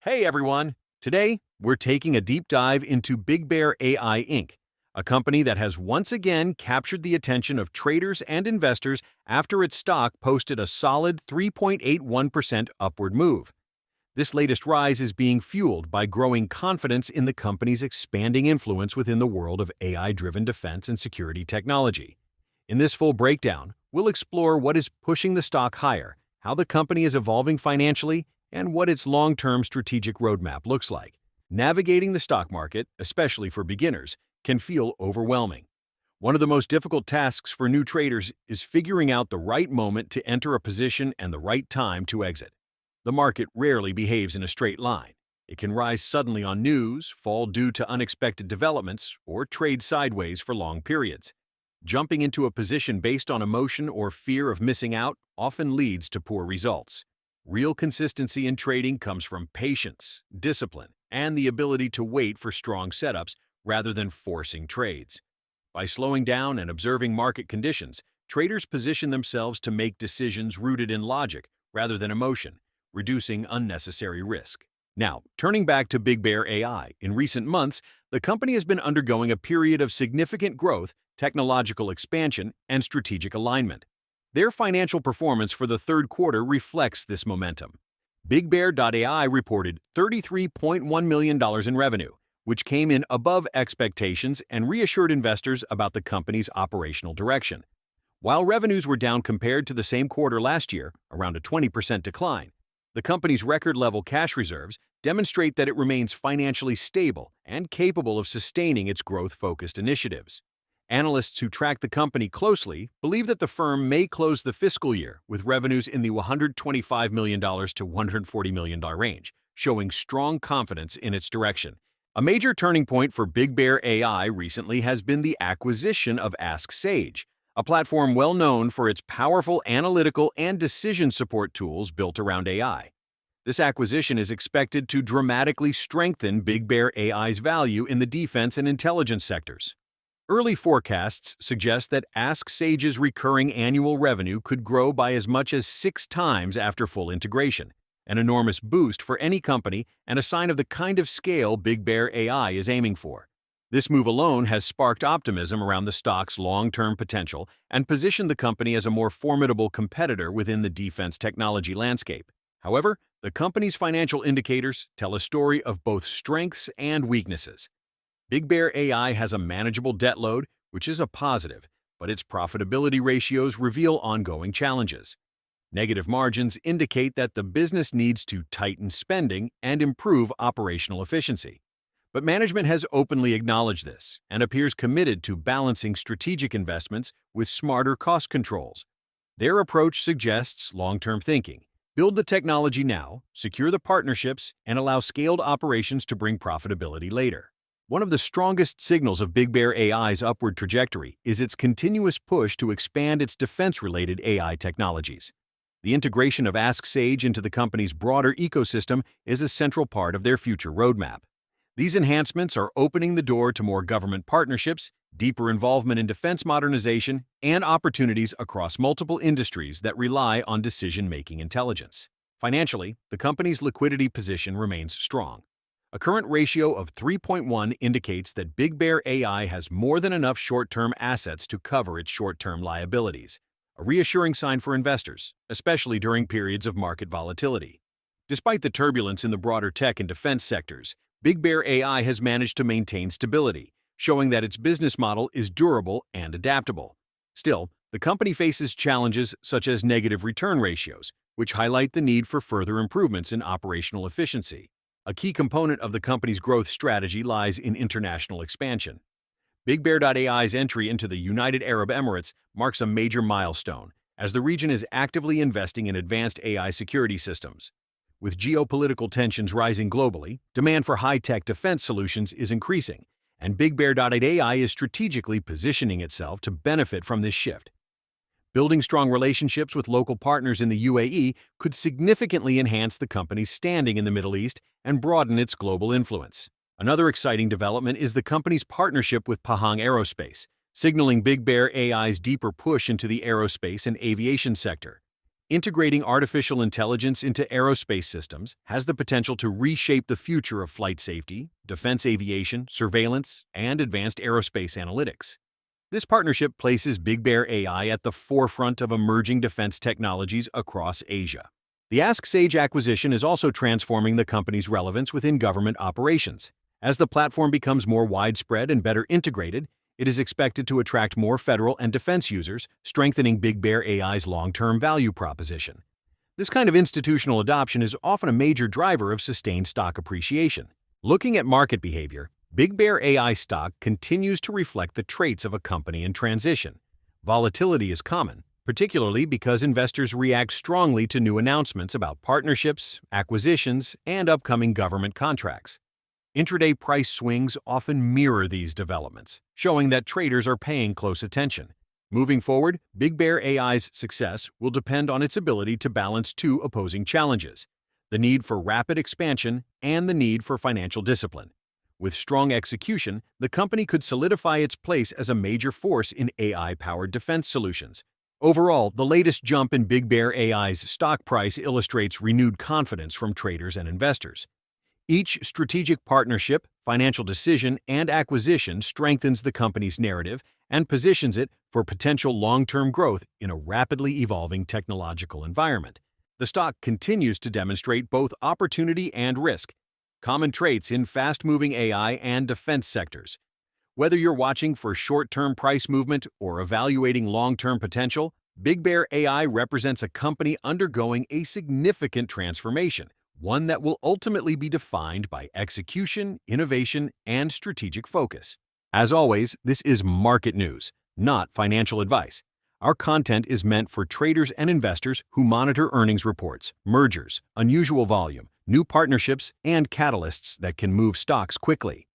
Hey everyone! Today, we're taking a deep dive into BigBear.ai Inc., a company that has once again captured the attention of traders and investors after its stock posted a solid 3.81% upward move. This latest rise is being fueled by growing confidence in the company's expanding influence within the world of AI-driven defense and security technology. In this full breakdown, we'll explore what is pushing the stock higher, how the company is evolving financially, and what its long-term strategic roadmap looks like. Navigating the stock market, especially for beginners, can feel overwhelming. One of the most difficult tasks for new traders is figuring out the right moment to enter a position and the right time to exit. The market rarely behaves in a straight line. It can rise suddenly on news, fall due to unexpected developments, or trade sideways for long periods. Jumping into a position based on emotion or fear of missing out often leads to poor results. Real consistency in trading comes from patience, discipline, and the ability to wait for strong setups rather than forcing trades. By slowing down and observing market conditions, traders position themselves to make decisions rooted in logic rather than emotion, reducing unnecessary risk. Now, turning back to BigBear.ai, in recent months, the company has been undergoing a period of significant growth, technological expansion, and strategic alignment. Their financial performance for the third quarter reflects this momentum. BigBear.ai reported $33.1 million in revenue, which came in above expectations and reassured investors about the company's operational direction. While revenues were down compared to the same quarter last year, around a 20% decline, the company's record-level cash reserves demonstrate that it remains financially stable and capable of sustaining its growth-focused initiatives. Analysts who track the company closely believe that the firm may close the fiscal year with revenues in the $125 million to $140 million range, showing strong confidence in its direction. A major turning point for BigBear.ai recently has been the acquisition of Ask Sage, a platform well known for its powerful analytical and decision support tools built around AI. This acquisition is expected to dramatically strengthen BigBear.ai's value in the defense and intelligence sectors. Early forecasts suggest that Ask Sage's recurring annual revenue could grow by as much as 6 times after full integration, an enormous boost for any company and a sign of the kind of scale BigBear.ai is aiming for. This move alone has sparked optimism around the stock's long-term potential and positioned the company as a more formidable competitor within the defense technology landscape. However, the company's financial indicators tell a story of both strengths and weaknesses. BigBear.ai has a manageable debt load, which is a positive, but its profitability ratios reveal ongoing challenges. Negative margins indicate that the business needs to tighten spending and improve operational efficiency. But management has openly acknowledged this and appears committed to balancing strategic investments with smarter cost controls. Their approach suggests long-term thinking. Build the technology now, secure the partnerships, and allow scaled operations to bring profitability later. One of the strongest signals of BigBear.ai's upward trajectory is its continuous push to expand its defense-related AI technologies. The integration of Ask Sage into the company's broader ecosystem is a central part of their future roadmap. These enhancements are opening the door to more government partnerships, deeper involvement in defense modernization, and opportunities across multiple industries that rely on decision-making intelligence. Financially, the company's liquidity position remains strong. A current ratio of 3.1 indicates that BigBear.ai has more than enough short-term assets to cover its short-term liabilities, a reassuring sign for investors, especially during periods of market volatility. Despite the turbulence in the broader tech and defense sectors, BigBear.ai has managed to maintain stability, showing that its business model is durable and adaptable. Still, the company faces challenges such as negative return ratios, which highlight the need for further improvements in operational efficiency. A key component of the company's growth strategy lies in international expansion. BigBear.ai's entry into the United Arab Emirates marks a major milestone, as the region is actively investing in advanced AI security systems. With geopolitical tensions rising globally, demand for high-tech defense solutions is increasing, and BigBear.ai is strategically positioning itself to benefit from this shift. Building strong relationships with local partners in the UAE could significantly enhance the company's standing in the Middle East and broaden its global influence. Another exciting development is the company's partnership with Pahang Aerospace, signaling BigBear.ai's deeper push into the aerospace and aviation sector. Integrating artificial intelligence into aerospace systems has the potential to reshape the future of flight safety, defense aviation, surveillance, and advanced aerospace analytics. This partnership places BigBear.ai at the forefront of emerging defense technologies across Asia. The AskSage acquisition is also transforming the company's relevance within government operations. As the platform becomes more widespread and better integrated, it is expected to attract more federal and defense users, strengthening BigBear.ai's long-term value proposition. This kind of institutional adoption is often a major driver of sustained stock appreciation. Looking at market behavior, BigBear.ai stock continues to reflect the traits of a company in transition. Volatility is common, particularly because investors react strongly to new announcements about partnerships, acquisitions, and upcoming government contracts. Intraday price swings often mirror these developments, showing that traders are paying close attention. Moving forward, BigBear.ai's success will depend on its ability to balance two opposing challenges: the need for rapid expansion and the need for financial discipline. With strong execution, the company could solidify its place as a major force in AI-powered defense solutions. Overall, the latest jump in BigBear.ai's stock price illustrates renewed confidence from traders and investors. Each strategic partnership, financial decision, and acquisition strengthens the company's narrative and positions it for potential long-term growth in a rapidly evolving technological environment. The stock continues to demonstrate both opportunity and risk, common traits in fast-moving AI and defense sectors. Whether you're watching for short-term price movement or evaluating long-term potential, BigBear.ai represents a company undergoing a significant transformation, one that will ultimately be defined by execution, innovation, and strategic focus. As always, this is market news, not financial advice. Our content is meant for traders and investors who monitor earnings reports, mergers, unusual volume, new partnerships, and catalysts that can move stocks quickly.